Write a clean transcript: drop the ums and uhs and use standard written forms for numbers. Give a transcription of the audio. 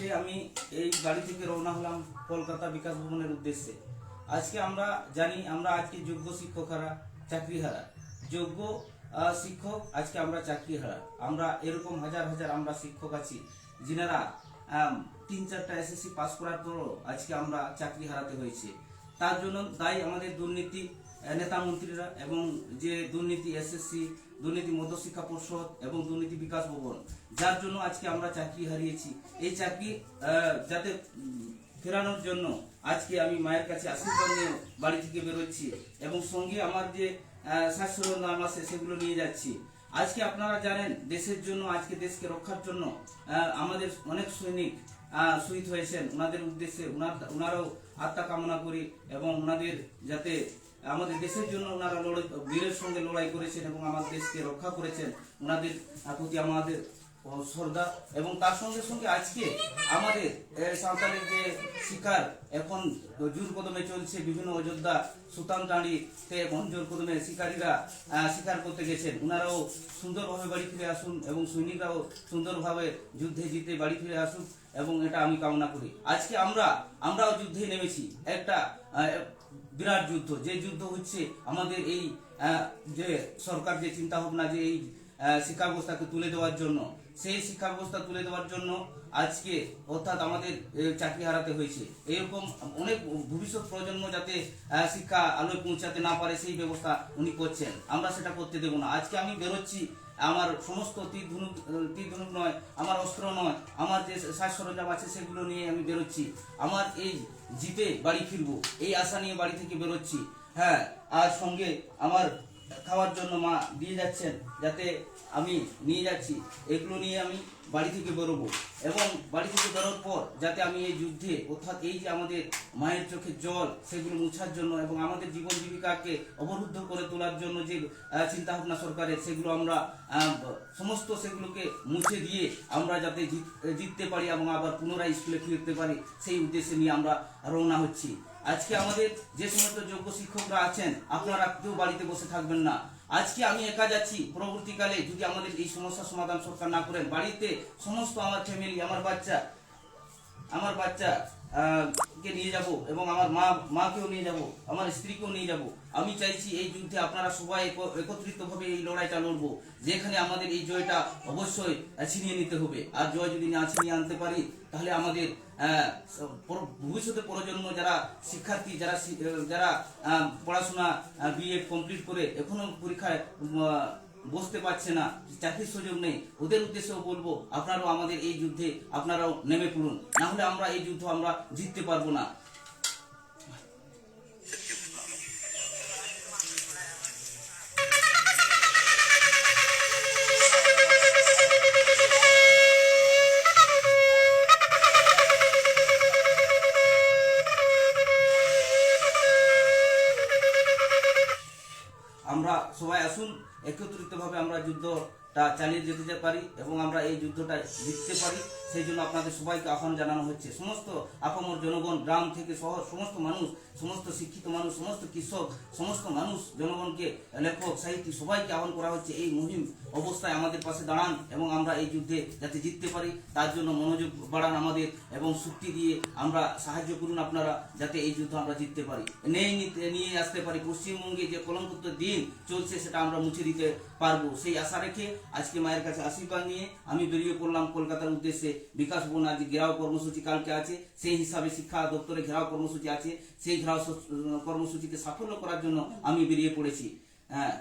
আজকে আমি এই বাড়ি থেকে রওনা হলাম কলকাতা বিকাশ ভবনের উদ্দেশ্যে। আজকে আমরা জানি আমরা আজকে যোগ্য শিক্ষকরা চাকরিহারা, যোগ্য শিক্ষক আজকে আমরা চাকরিহারা। আমরা এরকম হাজার হাজার আমরা শিক্ষক আছি যিনারা 3-4টা এসএসসি পাস করার পরও আজকে আমরা চাকরি হারাতে হয়েছে। তার জন্য দায়ী আমাদের দুর্নীতি নেতা মন্ত্রীরা এবং যে দুর্নীতি এসএসসি, দুর্নীতি মধ্যশিক্ষা পর্ষদ এবং দুর্নীতি বিকাশ ভবন, যার জন্য আজকে আমরা চাকরি হারিয়েছি। এই চাকরি যাতে ফেরানোর জন্য আজকে আমি মায়ের কাছে আশীর্বাদ নিয়ে বাড়ি থেকে বেরোচ্ছি এবং সঙ্গে আমার যে শাশুড়ির নাম আছে সেগুলো নিয়ে যাচ্ছি। আজকে আপনারা জানেন দেশের জন্য, আজকে দেশকে রক্ষার জন্য আমাদের অনেক সৈনিক শহীদ হয়েছেন। ওনাদের উদ্দেশ্যে ওনারাও আত্মা কামনা করি এবং ওনাদের যাতে আমাদের দেশের জন্য ওনারা বীরের সঙ্গে লড়াই করেছেন এবং আমাদের দেশকে রক্ষা করেছেন, ওনাদের প্রতি আমাদের শ্রদ্ধা। এবং তার সঙ্গে সঙ্গে আজকে আমাদের সাঁওতালের যে শিকার এখন জোর কদমে চলছে, বিভিন্ন অযোধ্যা সুতানটাঁড়িতে এখন জোর কদমে শিকারীরা শিকার করতে গেছেন, ওনারাও সুন্দরভাবে বাড়ি ফিরে আসুন এবং সৈনিকরাও সুন্দরভাবে যুদ্ধে জিতে বাড়ি ফিরে আসুন এবং এটা আমি কামনা করি। আজকে আমরাও যুদ্ধে নেমেছি, একটা বিরাট যুদ্ধ। যে যুদ্ধ হচ্ছে আমাদের এই যে সরকার যে চিন্তা ভাবনা যে এই শিক্ষা ব্যবস্থাকে তুলে দেওয়ার জন্য, সেই শিক্ষা ব্যবস্থা তুলে দেওয়ার জন্য আজকে অর্থাৎ আমাদের চাকরি হারাতে হয়েছে। এরকম অনেক ভবিষ্যৎ প্রজন্ম যাতে শিক্ষা আলোয় পৌঁছাতে না পারে সেই ব্যবস্থা উনি করছেন, আমরা সেটা করতে দেব না। আজকে আমি বেরোচ্ছি, আমার সমস্ত তীর ধনুক নয়, আমার অস্ত্র নয়, আমার যে সাজ সরঞ্জাম আছে সেগুলো নিয়ে আমি বেরোচ্ছি। আমার এই জিতে বাড়ি ফিরবো এই আশা নিয়ে বাড়ি থেকে বেরোচ্ছি। হ্যাঁ, আর সঙ্গে আমার খাওয়ার জন্য মা দিয়ে যাচ্ছেন, যাতে আমি নিয়ে যাচ্ছি, এগুলো নিয়ে আমি বাড়ি থেকে বেরোবো এবং বাড়ি থেকে বেরোর পর যাতে আমি এই যুদ্ধে অর্থাৎ এই যে আমাদের মায়ের চোখের জল সেগুলো মুছার জন্য এবং আমাদের জীবন জীবিকাকে অবরুদ্ধ করে তোলার জন্য যে চিন্তা ভাবনা সরকারের, সেগুলো আমরা সমস্ত সেগুলোকে মুছে দিয়ে আমরা যাতে জিততে পারি এবং আবার পুনরায় স্কুলে ফিরতে পারি, সেই উদ্দেশ্যে নিয়ে আমরা রওনা হচ্ছি। আজকে আমাদের যে সমস্ত যোগ্য শিক্ষকরা আছেন, আপনারা কেউ বাড়িতে বসে থাকবেন না। আজকে আমি একা যাচ্ছি, পরবর্তীকালে যদি আমাদের এই সমস্যার সমাধান সরকার না করেন, বাড়িতে সমস্ত আমার ফ্যামিলি, আমার বাচ্চা কে নিয়ে যাব এবং আমার মাকেও নিয়ে যাব, আমার স্ত্রীকেও নিয়ে যাব। আমি চাইছি এই যুদ্ধে আপনারা সবাই একত্রিতভাবে এই লড়াইটা লড়বো, যেখানে আমাদের এই জয়টা অবশ্যই ছিনিয়ে নিতে হবে। আর জয় যদি না ছিনিয়ে আনতে পারি, তাহলে আমাদের ভবিষ্যতে প্রজন্ম যারা শিক্ষার্থী, যারা পড়াশোনা বিএড কমপ্লিট করে এখনো পরীক্ষায় বসতে পারছে না, চাকরির সুযোগ নেই, ওদের উদ্দেশ্যেও বলবো আপনারাও আমাদের এই যুদ্ধে আপনারাও নেমে পড়ুন, না হলে আমরা এই যুদ্ধ আমরা জিততে পারবো না। আমরা সবাই আসুন, একত্রিতভাবে আমরা যুদ্ধটা চালিয়ে যেতে পারি এবং আমরা এই যুদ্ধটা জিততে পারি। সেই জন্য আপনাদের সবাইকে আহ্বান জানানো হচ্ছে। সমস্ত আপামর জনগণ, গ্রাম থেকে শহর, সমস্ত মানুষ, সমস্ত শিক্ষিত মানুষ, সমস্ত কৃষক, সমস্ত মানুষ, জনগণকে, লেখক, সাহিত্যিক সবাইকে আহ্বান করা হচ্ছে এই মুহিম অবস্থায় আমাদের পাশে দাঁড়ান এবং আমরা এই যুদ্ধে যাতে জিততে পারি তার জন্য মনোযোগ বাড়ান আমাদের এবং শক্তি দিয়ে আমরা সাহায্য করুন আপনারা, যাতে এই যুদ্ধ আমরা জিততে পারি, নিয়ে আসতে পারি। পশ্চিমবঙ্গে যে কলঙ্কিত দিন চলছে সেটা আমরা মুছে দিতে পারবো, সেই আশা রেখে আজকে মায়ের কাছে আশীর্বাদ নিয়ে আমি বেরিয়ে পড়লাম কলকাতার উদ্দেশ্যে। বিকাশ ভবন আজ ঘেরাও কর্মসূচি কালকে আছে, সেই হিসাবে শিক্ষা দপ্তরে ঘেরাও কর্মসূচি আছে, সেই ঘেরাও কর্মসূচিকে সাফল্য করার জন্য আমি বেরিয়ে পড়েছি। হ্যাঁ,